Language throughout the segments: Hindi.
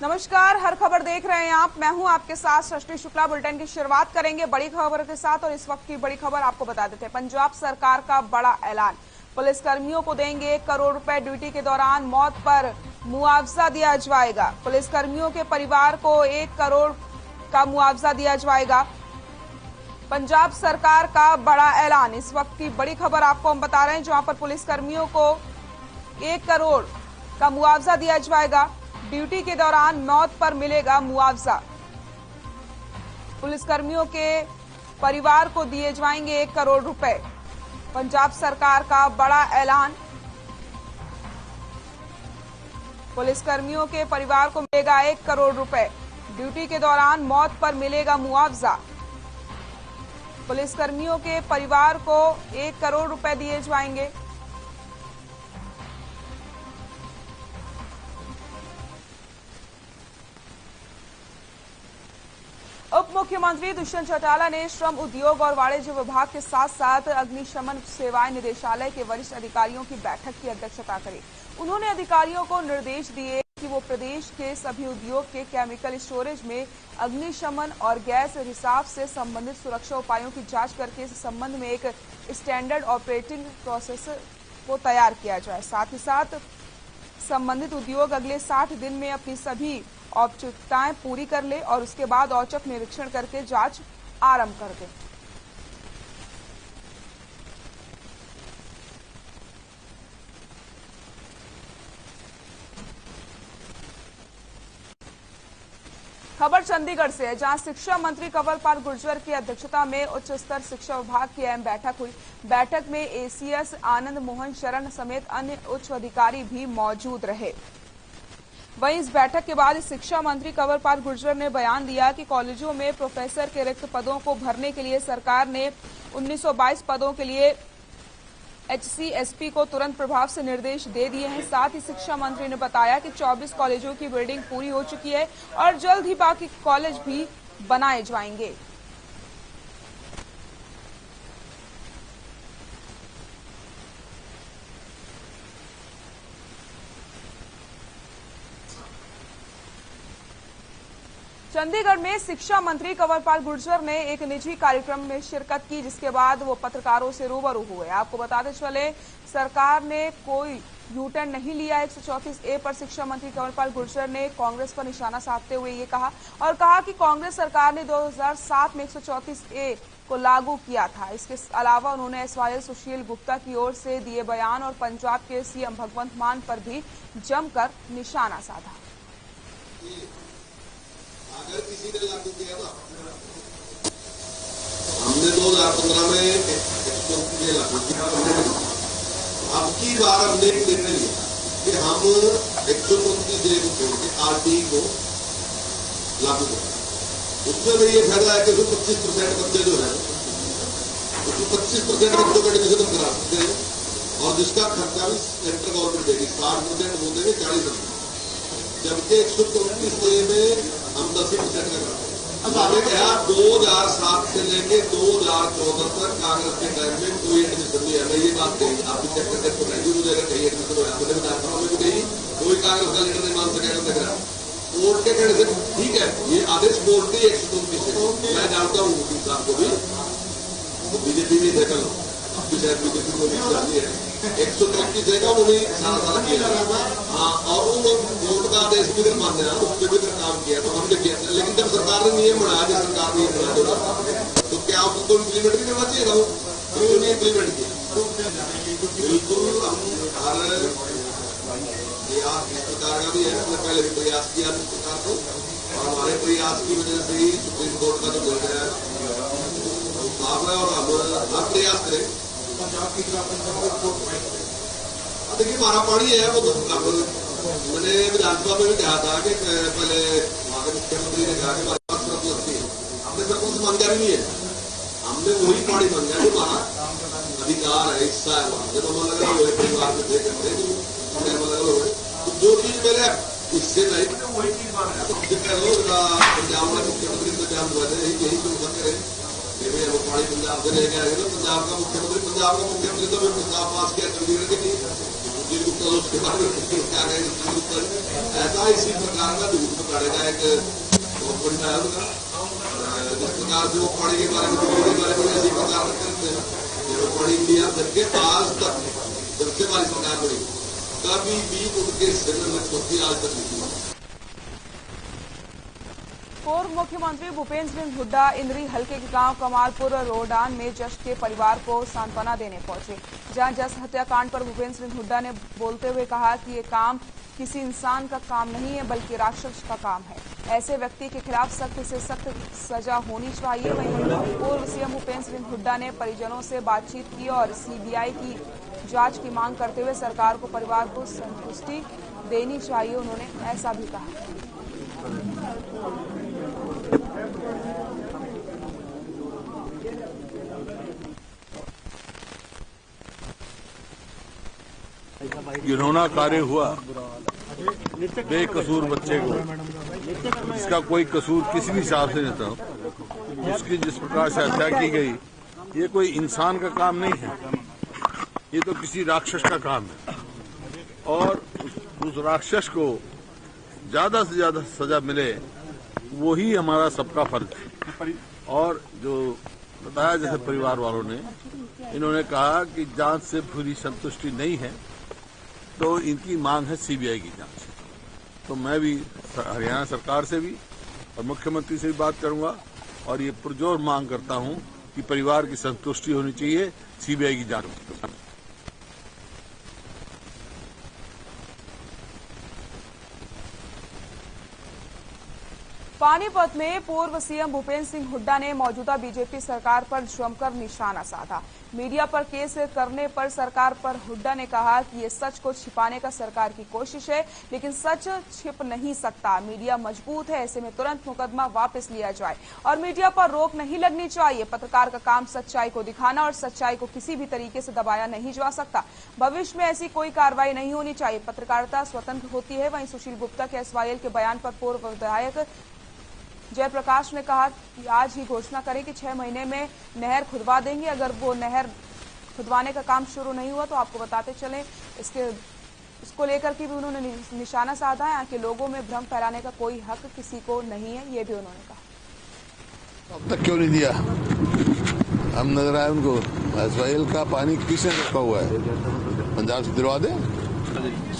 नमस्कार, हर खबर देख रहे हैं आप। मैं हूं आपके साथ सृष्टि शुक्ला। बुलेटिन की शुरुआत करेंगे बड़ी खबर के साथ और इस वक्त की बड़ी खबर आपको बता देते हैं। पंजाब सरकार का बड़ा ऐलान, पुलिस कर्मियों को देंगे 1 करोड़ रुपए, ड्यूटी के दौरान मौत पर मुआवजा दिया जाएगा। पुलिस कर्मियों के परिवार को 1 करोड़ का मुआवजा दिया जाएगा। पंजाब सरकार का बड़ा ऐलान, इस वक्त की बड़ी खबर आपको हम बता रहे हैं, जहां पर पुलिस कर्मियों को 1 करोड़ का मुआवजा दिया जाएगा। ड्यूटी के दौरान मौत पर मिलेगा मुआवजा। पुलिसकर्मियों के परिवार को दिए जाएंगे 1 करोड़ रुपए। पंजाब सरकार का बड़ा ऐलान, पुलिसकर्मियों के परिवार को मिलेगा 1 करोड़ रुपए। ड्यूटी के दौरान मौत पर मिलेगा मुआवजा। पुलिसकर्मियों के परिवार को 1 करोड़ रुपए दिए जाएंगे। उप मुख्यमंत्री दुष्यंत चौटाला ने श्रम, उद्योग और वाणिज्य विभाग के साथ साथ अग्निशमन सेवाएं निदेशालय के वरिष्ठ अधिकारियों की बैठक की अध्यक्षता करी। उन्होंने अधिकारियों को निर्देश दिए कि वो प्रदेश के सभी उद्योग के केमिकल स्टोरेज में अग्निशमन और गैस रिसाव से संबंधित सुरक्षा उपायों की जांच करके इस संबंध में एक स्टैंडर्ड ऑपरेटिंग प्रोसेस को तैयार किया जाए। साथ ही साथ संबंधित उद्योग अगले 60 दिन में अपनी सभी औपचारिकताएं पूरी कर ले और उसके बाद औचक निरीक्षण करके जांच आरंभ कर दें। खबर चंडीगढ़ से है, जहां शिक्षा मंत्री कंवरपाल गुर्जर की अध्यक्षता में उच्च स्तर शिक्षा विभाग की अहम बैठक हुई। बैठक में एसीएस आनंद मोहन शरण समेत अन्य उच्च अधिकारी भी मौजूद रहे। वहीं इस बैठक के बाद शिक्षा मंत्री कंवरपाल गुर्जर ने बयान दिया कि कॉलेजों में प्रोफेसर के रिक्त पदों को भरने के लिए सरकार ने 1922 पदों के लिए HCSP को तुरंत प्रभाव से निर्देश दे दिए हैं। साथ ही शिक्षा मंत्री ने बताया कि 24 कॉलेजों की बिल्डिंग पूरी हो चुकी है और जल्द ही बाकी कॉलेज भी बनाए जाएंगे। चंडीगढ़ में शिक्षा मंत्री कंवरपाल गुर्जर ने एक निजी कार्यक्रम में शिरकत की, जिसके बाद वो पत्रकारों से रूबरू हुए। आपको बताते चले, सरकार ने कोई यूटर्न नहीं लिया। 134A पर शिक्षा मंत्री कंवरपाल गुर्जर ने कांग्रेस पर निशाना साधते हुए ये कहा कि कांग्रेस सरकार ने 2007 में 134A को लागू किया था। इसके अलावा उन्होंने SYL सुशील गुप्ता की ओर से दिए बयान और पंजाब के CM भगवंत मान पर भी जमकर निशाना साधा। अगर किसी ने लागू किया ना, हमने 2015 में लागू किया। अब की बार हमने एक निर्णय लिया कि हम 129A को छोड़ के RTE को लागू करें। उसमें भी ये फायदा है कि 25% बच्चे जो है, उसमें 25% बच्चों का एडमिशन हम करा सकते हैं और जिसका खर्चा भी सेंट्रल गवर्नमेंट देगी। 60% वो देंगे, 40%। जबकि 129A में हम 10% का करते हैं। अब आपने कहा 2007 से लेके 2014 तक कांग्रेस के टाइम में कोई एडमिशन नहीं है। मैं ये बात कही, आप चेक करके तो नहीं, मुझे अगर कहीं एडमिशन हो मैंने बताया हमें भी कही, कोई कांग्रेस का लीडर नहीं मान सकेगा तक रहा। कोर्ट के कहने से ठीक है, ये आदेश कोर्ट के 129 मैं जानता हूँ वकील साहब को भी, तो बीजेपी भी देखा लो, अब भी शायद बीजेपी को भी जानती है। 134 का वो भी सारा किया जा रहा था। हाँ, और वो कोर्ट का आदेश भी मानते हैं, उस पर भी काम किया तो हमने किया। लेकिन जब सरकार ने नियम बनाया, जब सरकार ने बनाया तो क्या उसको इम्प्लीमेंट भी करना चाहिए था, वो नहीं इम्प्लीमेंट किया। बिल्कुल हम हर प्रयास इस प्रकार का भी है, हमने पहले भी प्रयास किया इस प्रकार को, और हमारे प्रयास की वजह से ही सुप्रीम कोर्ट का जो निर्णय है साफ है और हम प्रयास करें। देखिए हमारा पानी है वो तो मैंने विधानसभा में भी कहा था कि पहले वहां के मुख्यमंत्री ने कहा कि हमारे पास सरप्लस नहीं है। हमने सरप्लस मांगा नहीं है, हमने वही पानी मांगा जो हमारा अधिकार है, हिस्सा है। वहां जब हम अलग अलग हुए परिवार में थे करते अलग अलग हुए, तो जो चीज मेरे इससे नहीं वही चीज मांगा। पंजाब में मुख्यमंत्री से बयान हुआ था यही करें पहाड़ी पंजाब से लेके आए तो पंजाब का मुख्यमंत्री तो मैं प्रस्ताव पास किया चंडीगढ़ के लिए सुशील गुप्ता उसके बाद क्या कहे सुशील गुप्ता ऐसा इसी प्रकार का झूठ पकड़ेगा एक बहुत बड़ी है उसका जिस प्रकार से वो पहाड़ी के बारे में दिल्ली के बारे में इसी प्रकार करते हैं पहाड़ी इंडिया करके आज तक जब से हमारी सरकार बनी कभी भी उनके सिर में कुर्सी आज तक नहीं हुआ। पूर्व मुख्यमंत्री भूपेंद्र सिंह हुड्डा इंद्री हल्के के गांव कमालपुर रोडान में जश के परिवार को सांत्वना देने पहुंचे, जहां जस हत्याकांड पर भूपेंद्र सिंह हुड्डा ने बोलते हुए कहा कि ये काम किसी इंसान का काम नहीं है बल्कि राक्षस का काम है। ऐसे व्यक्ति के खिलाफ सख्त से सख्त सजा होनी चाहिए। वहीं पूर्व सीएम भूपेंद्र सिंह हुड्डा ने परिजनों से बातचीत की और सीबीआई की जांच की मांग करते हुए सरकार को परिवार को संतुष्टि देनी चाहिए। उन्होंने ऐसा भी कहा। घिनौना कार्य हुआ बेकसूर बच्चे को, जिसका कोई कसूर किसी भी हिसाब से नहीं था, उसकी जिस प्रकार से हत्या की गई, ये कोई इंसान का काम नहीं है, ये तो किसी राक्षस का काम है। और उस राक्षस को ज्यादा से ज्यादा सजा मिले, वही हमारा सबका फर्ज है। और जो बताया जैसे परिवार वालों ने, इन्होंने कहा कि जांच से पूरी संतुष्टि नहीं है, तो इनकी मांग है सीबीआई की जांच। तो मैं भी हरियाणा सरकार से भी और मुख्यमंत्री से भी बात करूंगा और ये पुरजोर मांग करता हूं कि परिवार की संतुष्टि होनी चाहिए, सीबीआई की जांच। पानीपत में पूर्व सीएम भूपेंद्र सिंह हुड्डा ने मौजूदा बीजेपी सरकार पर जमकर निशाना साधा। मीडिया पर केस करने पर सरकार पर हुड्डा ने कहा कि ये सच को छिपाने का सरकार की कोशिश है, लेकिन सच छिप नहीं सकता। मीडिया मजबूत है, ऐसे में तुरंत मुकदमा वापस लिया जाए और मीडिया पर रोक नहीं लगनी चाहिए। पत्रकार का काम सच्चाई को दिखाना और सच्चाई को किसी भी तरीके से दबाया नहीं जा सकता। भविष्य में ऐसी कोई कार्रवाई नहीं होनी चाहिए। पत्रकारिता स्वतंत्र होती है। वहीं सुशील गुप्ता के एसवाईएल के बयान पर पूर्व विधायक जयप्रकाश ने कहा कि आज ही घोषणा करें कि 6 महीने में नहर खुदवा देंगे। अगर वो नहर खुदवाने का काम शुरू नहीं हुआ तो आपको बताते चलें, इसको लेकर के भी उन्होंने निशाना साधा है। यहाँ के लोगों में भ्रम फैलाने का कोई हक किसी को नहीं है, ये भी उन्होंने कहा। अब तक क्यों नहीं दिया? हम नजर आए उनको, एसवाईएल का पानी किसने रखा हुआ है? पंजाब से दिलवा दे।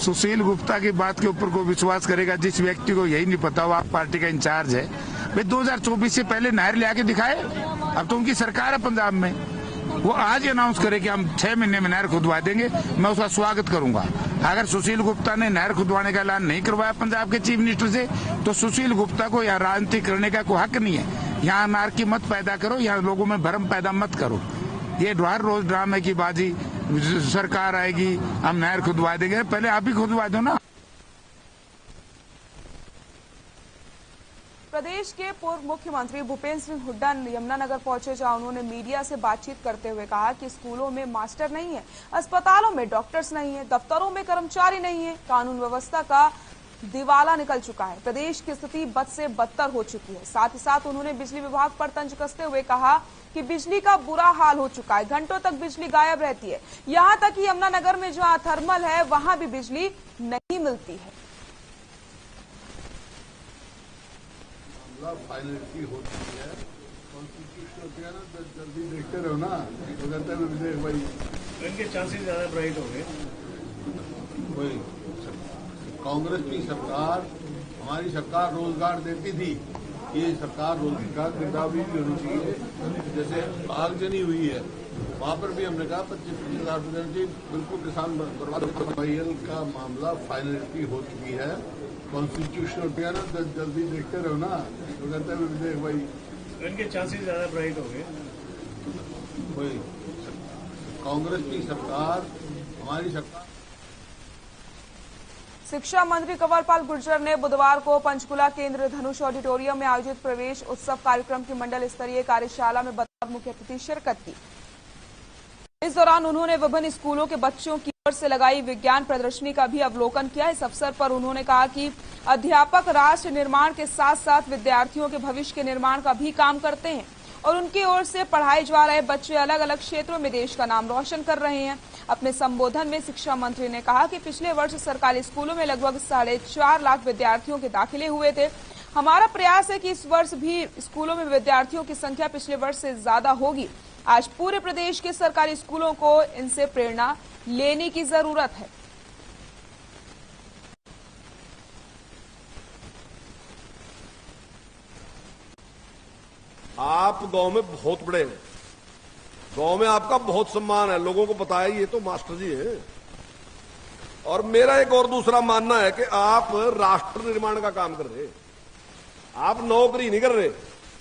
सुशील गुप्ता की बात के ऊपर को विश्वास करेगा जिस व्यक्ति को यही नहीं पता वो आप पार्टी का इंचार्ज है। भाई 2024 से पहले नहर ले आके दिखाए। अब तो उनकी सरकार है पंजाब में, वो आज अनाउंस करे कि हम 6 महीने में नहर खुदवा देंगे, मैं उसका स्वागत करूंगा। अगर सुशील गुप्ता ने नहर खुदवाने का ऐलान नहीं करवाया पंजाब के चीफ मिनिस्टर से, तो सुशील गुप्ता को यहाँ राजनीति करने का कोई हक नहीं है। यहाँ नारकी मत पैदा करो, यहाँ लोगों में भ्रम पैदा मत करो। ये हर रोज ड्रामे की बाजी, सरकार आएगी हम नहर खुदवा देंगे, पहले आप ही खुदवा दो ना। प्रदेश के पूर्व मुख्यमंत्री भूपेंद्र सिंह हुड्डा यमुनानगर पहुंचे, जहां उन्होंने मीडिया से बातचीत करते हुए कहा कि स्कूलों में मास्टर नहीं है, अस्पतालों में डॉक्टर्स नहीं है, दफ्तरों में कर्मचारी नहीं है, कानून व्यवस्था का दिवाला निकल चुका है। प्रदेश की स्थिति बद से बदतर हो चुकी है। साथ ही साथ उन्होंने बिजली विभाग पर तंज कसते हुए कहा कि बिजली का बुरा हाल हो चुका है, घंटों तक बिजली गायब रहती है। यहां तक कि यमुनानगर में जहां थर्मल है वहां भी बिजली नहीं मिलती है। फाइनलिटी हो चुकी है, कॉन्स्टिट्यूशन ना जल्दी देखते रहो ना, तो कहते हैं भाई इनके चांसेस ज्यादा ब्राइट हो गए। वही कांग्रेस की सरकार, हमारी सरकार रोजगार देती थी, ये सरकार रोजगार देता भी होनी चाहिए। जैसे आगजनी हुई है वहां पर भी हमने कहा 25,000 रुपये बिल्कुल किसान बर्बाद। एसवाईएल का मामला फाइनलिटी हो चुकी है, कॉन्स्टिट्यूशनल पे ना जल्दी देखते रहो ना, तो कहते हैं भाई इनके चांसेस ज्यादा ब्राइट हो गए। वही कांग्रेस की सरकार, हमारी सरकार। शिक्षा मंत्री कंवरपाल गुर्जर ने बुधवार को पंचकुला के इंद्रधनुष ऑडिटोरियम में आयोजित प्रवेश उत्सव कार्यक्रम की मंडल स्तरीय कार्यशाला में बतौर मुख्य अतिथि शिरकत की। इस दौरान उन्होंने विभिन्न स्कूलों के बच्चों की ओर से लगाई विज्ञान प्रदर्शनी का भी अवलोकन किया। इस अवसर पर उन्होंने कहा कि अध्यापक राष्ट्र निर्माण के साथ साथ विद्यार्थियों के भविष्य के निर्माण का भी काम करते हैं। और उनकी ओर से पढ़ाए जा रहे बच्चे अलग अलग क्षेत्रों में देश का नाम रोशन कर रहे हैं। अपने संबोधन में शिक्षा मंत्री ने कहा कि पिछले वर्ष सरकारी स्कूलों में लगभग 4.5 लाख विद्यार्थियों के दाखिले हुए थे। हमारा प्रयास है कि इस वर्ष भी स्कूलों में विद्यार्थियों की संख्या पिछले वर्ष से ज्यादा होगी। आज पूरे प्रदेश के सरकारी स्कूलों को इनसे प्रेरणा लेने की जरूरत है। आप गांव में बहुत बड़े हैं, गांव में आपका बहुत सम्मान है, लोगों को पता है ये तो मास्टर जी हैं। और मेरा एक और दूसरा मानना है कि आप राष्ट्र निर्माण का काम कर रहे हैं, आप नौकरी नहीं कर रहे।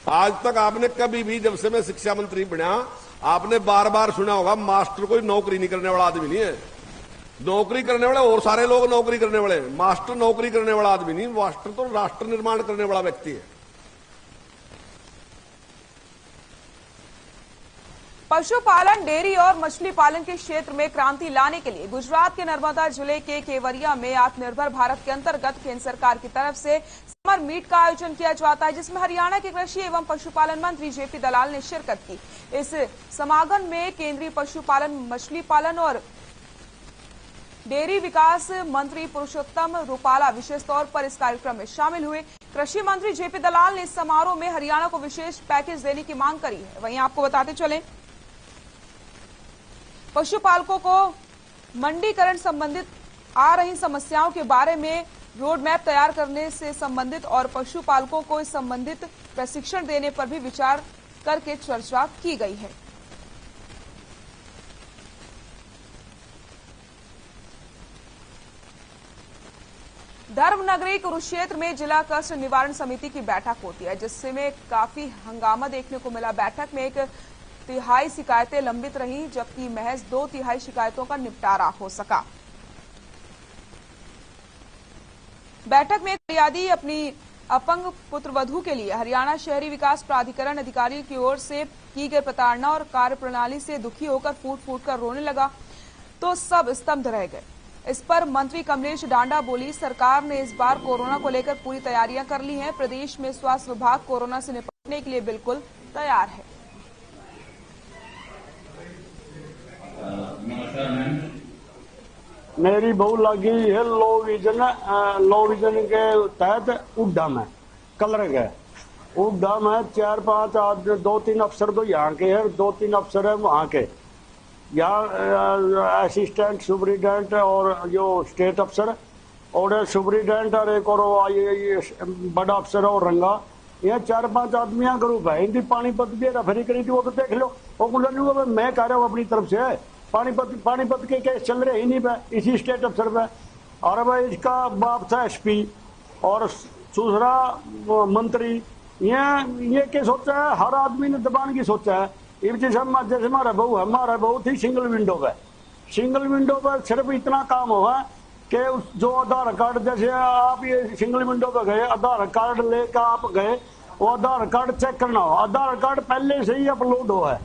आज तक आपने कभी भी, जब से मैं शिक्षा मंत्री बना, आपने बार बार सुना होगा मास्टर कोई नौकरी नहीं करने वाला आदमी नहीं है। नौकरी करने वाले और सारे लोग नौकरी करने वाले हैं, मास्टर नौकरी करने वाला आदमी नहीं। मास्टर तो राष्ट्र निर्माण करने वाला व्यक्ति है। पशुपालन, डेयरी और मछली पालन के क्षेत्र में क्रांति लाने के लिए गुजरात के नर्मदा जिले के केवड़िया में आत्मनिर्भर भारत के अंतर्गत केंद्र सरकार की तरफ से समर मीट का आयोजन किया जाता है, जिसमें हरियाणा के कृषि एवं पशुपालन मंत्री जेपी दलाल ने शिरकत की। इस समागम में केंद्रीय पशुपालन, मछली पालन और डेयरी विकास मंत्री पुरुषोत्तम रूपाला विशेष तौर पर इस कार्यक्रम में शामिल हुए। कृषि मंत्री जेपी दलाल ने इस समारोह में हरियाणा को विशेष पैकेज देने की मांग करी है। वहीं आपको बताते चलें, पशुपालकों को मंडीकरण संबंधित आ रही समस्याओं के बारे में रोड मैप तैयार करने से संबंधित और पशुपालकों को इस संबंधित प्रशिक्षण देने पर भी विचार करके चर्चा की गई है। धर्मनगरी कुरुक्षेत्र में जिला कष्ट निवारण समिति की बैठक होती है, जिसमें काफी हंगामा देखने को मिला। बैठक में 1/3 शिकायतें लंबित रही, जबकि महज 2/3 शिकायतों का निपटारा हो सका। बैठक में फरियादी अपनी अपंग पुत्रवधू के लिए हरियाणा शहरी विकास प्राधिकरण अधिकारी की ओर से की गई प्रताड़ना और कार्यप्रणाली से दुखी होकर फूट फूट कर रोने लगा, तो सब स्तब्ध रह गए। इस पर मंत्री कमलेश डांडा बोली, सरकार ने इस बार कोरोना को लेकर पूरी तैयारियां कर ली हैं। प्रदेश में स्वास्थ्य विभाग कोरोना से निपटने के लिए बिल्कुल तैयार है। मेरी बहू लगी है लो विजन के तहत उड्डम है, कलर है उड्डम है। 4-5 आदमी, 2-3 अफसर तो यहाँ के हैं, 2-3 अफसर है वहाँ के, यहाँ असिस्टेंट सुपरिटेंडेंट और जो स्टेट अफसर और सुपरिटेंडेंट और एक और ये बड़ा अफसर और रंगा, यहाँ 4-5 आदमियों का ग्रुप है। इनकी पानीपत भी रेफरी करी थी, वो तो देख लो। वो मैं कह रहा हूँ अपनी तरफ से, पानीपत के केस चल रहे ही नहीं पे, इसी स्टेट अफसर पे। और भाई इसका बाप था एसपी और दूसरा मंत्री, ये क्या सोचा है, हर आदमी ने दबाने की सोचा है। जैसे हमारा बहू थी सिंगल विंडो पर सिर्फ इतना काम हुआ कि जो आधार कार्ड, जैसे आप ये सिंगल विंडो पे गए, आधार कार्ड लेकर आप गए, वो आधार कार्ड चेक करना हो, आधार कार्ड पहले से ही अपलोड हुआ है।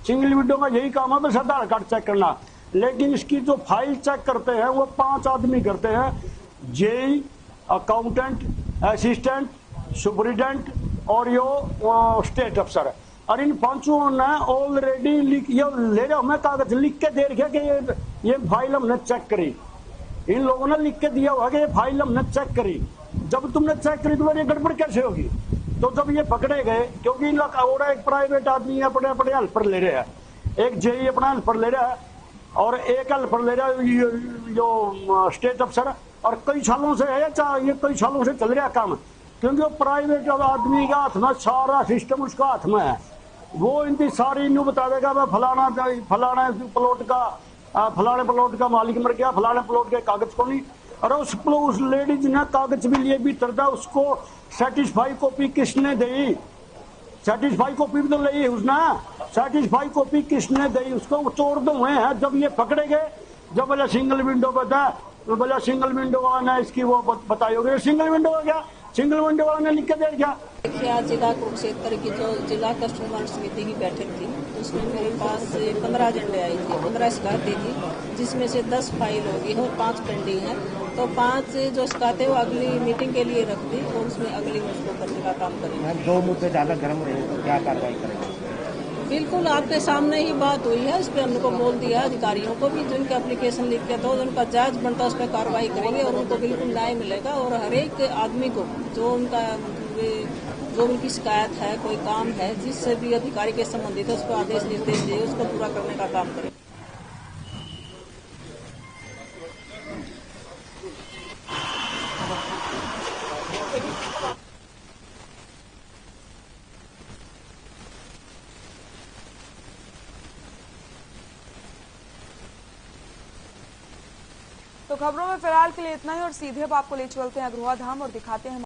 सिंगल विंडो का यही काम है, बस आधार कार्ड चेक करना। लेकिन इसकी जो फाइल चेक करते हैं वो 5 आदमी करते हैं, जेई, अकाउंटेंट, असिस्टेंट, सुपरिटेंडेंट और यो स्टेट अफसर। और इन 5 ने ऑलरेडी ले रहे हमें कागज लिख के दे रखे कि ये फाइल हमने चेक करी। इन लोगों ने लिख के दिया हुआ कि ये फाइल हमने चेक करी। जब तुमने चेक करी तो ये गड़बड़ कैसे होगी? तो जब ये पकड़े गए, क्योंकि और एक प्राइवेट आदमी अपने हेल्पर ले रहे हैं, एक जेई अपना हेल्पर ले रहा है और एक हेल्पर ले रहा है जो स्टेट अफसर, और कई सालों से है, ये कई सालों से चल रहा काम, क्योंकि वो प्राइवेट आदमी का हाथ में सारा सिस्टम उसका हाथ में है। वो इनकी सारी इन्हों बता देगा मैं फलाना प्लॉट का मालिक मर गया, फलाने प्लॉट के कागज को नहीं। और उस लेडीज ने कागज भी लिए भीतर था, उसको सेटिस्फाई कॉपी किसने दी? सेटिस्फाई कॉपी भी तो ली उसने, सेटिस्फाई कॉपी किसने दी? उसको चोर दो हुए हैं। जब ये पकड़े गए, जब बोला सिंगल विंडो बता, तो बोला सिंगल विंडो वाला ने इसकी वो बताई होगी। सिंगल विंडो हो गया, सिंगल विंडो वाला ने लिख के दे दिया। आज जिला कुरुक्षेत्र की जो जिला कष्ट निवारण समिति की बैठक थी, उसमें मेरे पास 15 एजेंडे आई थी, 15 शिकायतें थी, जिसमें से 10 फाइल होगी और 5 पेंडिंग है। तो 5 जो शिकायतें वो अगली मीटिंग के लिए रख दी और उसमें अगली उसको करने का काम करेंगे। 2 मुद्दे ज्यादा गर्म रहे तो क्या कार्रवाई करेंगे? बिल्कुल आपके सामने ही बात हुई है। इस पे हमको बोल दिया अधिकारियों को भी, जिनका एप्लीकेशन लिख के तो उनका जांच बनता है, उस पर कार्रवाई करेंगे और उनको बिल्कुल न्याय मिलेगा। और हर एक आदमी को जो उनकी शिकायत है, कोई काम है, जिससे भी अधिकारी के संबंधित है, उसको आदेश निर्देश दिए, उसको पूरा करने का काम करें। तो खबरों में फिलहाल के लिए इतना ही और सीधे अब आपको ले चलते हैं अग्रवा धाम और दिखाते हैं